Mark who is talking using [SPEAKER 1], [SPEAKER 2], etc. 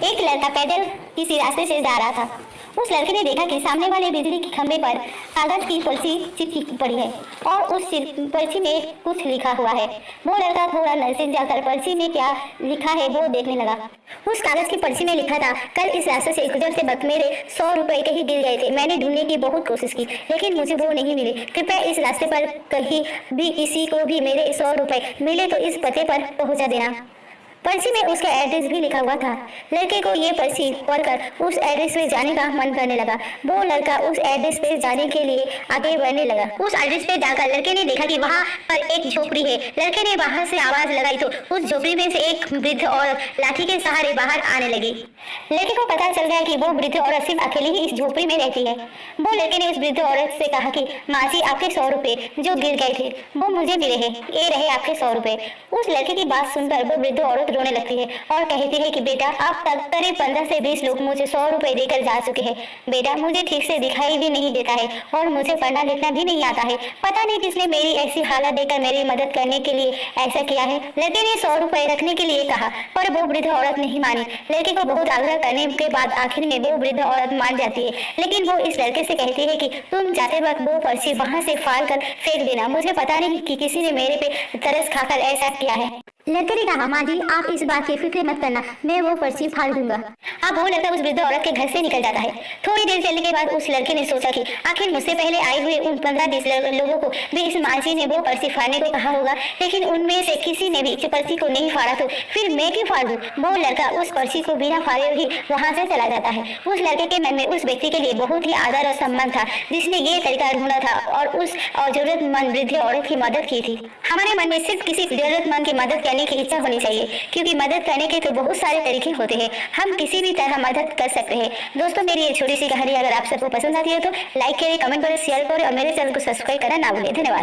[SPEAKER 1] एक लड़का पैदल किसी रास्ते से जा रहा था। उस लड़के ने देखा कि सामने वाले बिजली के खंभे पर कागज की पर्ची चिपकी पड़ी है और उस पर्ची में कुछ लिखा हुआ है। वो लड़का थोड़ा नजदीक जाकर पर्ची में क्या लिखा है वो देखने लगा। उस कागज की पर्ची में लिखा था, कल इस रास्ते से गुजरते वक्त मेरे 100 रुपए कहीं गिर गए थे। मैंने ढूंढने की बहुत कोशिश की लेकिन मुझे वो नहीं मिले। कृपया इस रास्ते पर कहीं भी किसी को भी मेरे 100 रुपए मिले तो इस पते पर पहुंचा देना। पर्ची में उसका एड्रेस भी लिखा हुआ था। लड़के को ये पर्ची पढ़कर उस एड्रेस पे जाने का मन करने लगा। वो लड़का उस एड्रेस पे जाने के लिए आगे बढ़ने लगा। उस एड्रेस पे जाकर लड़के ने देखा कि वहाँ पर एक झोपड़ी है। लड़के ने बाहर से आवाज लगाई तो उस झोपड़ी में से एक वृद्ध और लाठी के सहारे बाहर आने लगी। लड़के को पता चल गया कि वो वृद्ध औरत सिर्फ अकेली ही इस झोपड़ी में रहती है। वो लड़के ने उस वृद्ध औरत से कहा कि माँ जी, आपके 100 रुपए जो गिर गए थे वो मुझे मिले हैं, ये रहे आपके 100 रुपए। उस लड़के की बात सुनकर वो वृद्ध औरत रोने लगती है और कहती है कि बेटा, अब तक करीब 15 से 20 लोग मुझे 100 रुपए देकर जा चुके हैं। बेटा, मुझे ठीक से दिखाई भी नहीं देता है और मुझे पढ़ना लिखना भी नहीं आता है। पता नहीं किसने मेरी ऐसी हालत देखकर मेरी मदद करने के लिए ऐसा किया है। लड़के ने 100 रुपए रखने के लिए कहा पर वो वृद्ध औरत नहीं मानी। लड़के को बहुत आग्रह करने के बाद आखिर में वो वृद्ध औरत मान जाती है, लेकिन वो इस लड़के से कहती है कि तुम जाते वक्त वो पर्ची वहाँ से फाड़ कर फेंक देना। मुझे पता नहीं कि किसी ने मेरे पे तरस खाकर ऐसा किया है। लड़के ने कहा, माँ जी, आप इस बात की फिक्र मत करना, मैं वो पर्ची फाड़ दूंगा। अब वो लड़का उस वृद्ध औरत के घर से निकल जाता है। थोड़ी देर चलने के बाद उस लड़के ने सोचा कि आखिर मुझसे पहले आए हुए उन 15-20 लोगों को भी इस माँ जी ने वो पर्ची फाड़ने को कहा होगा, लेकिन उनमें से किसी ने भी पर्ची को नहीं फाड़ा तो फिर मैं क्यों फाड़ दूं? वो लड़का उस पर्ची को बिना फाड़े ही वहाँ से चला जाता है। उस लड़के के मन में उस व्यक्ति के लिए बहुत ही आदर और सम्मान था जिसने ये तरीका ढूंढा था और उस जरूरतमंद वृद्ध औरत की मदद की थी। हमारे मन में सिर्फ किसी जरूरतमंद की मदद करने की इच्छा होनी चाहिए, क्योंकि मदद करने के तो बहुत सारे तरीके होते हैं। हम किसी भी तरह मदद कर सकते हैं। दोस्तों, मेरी ये छोटी सी कहानी अगर आप सबको पसंद आती है तो लाइक करें, कमेंट करें, शेयर करें और मेरे चैनल को सब्सक्राइब करना ना भूलें। धन्यवाद।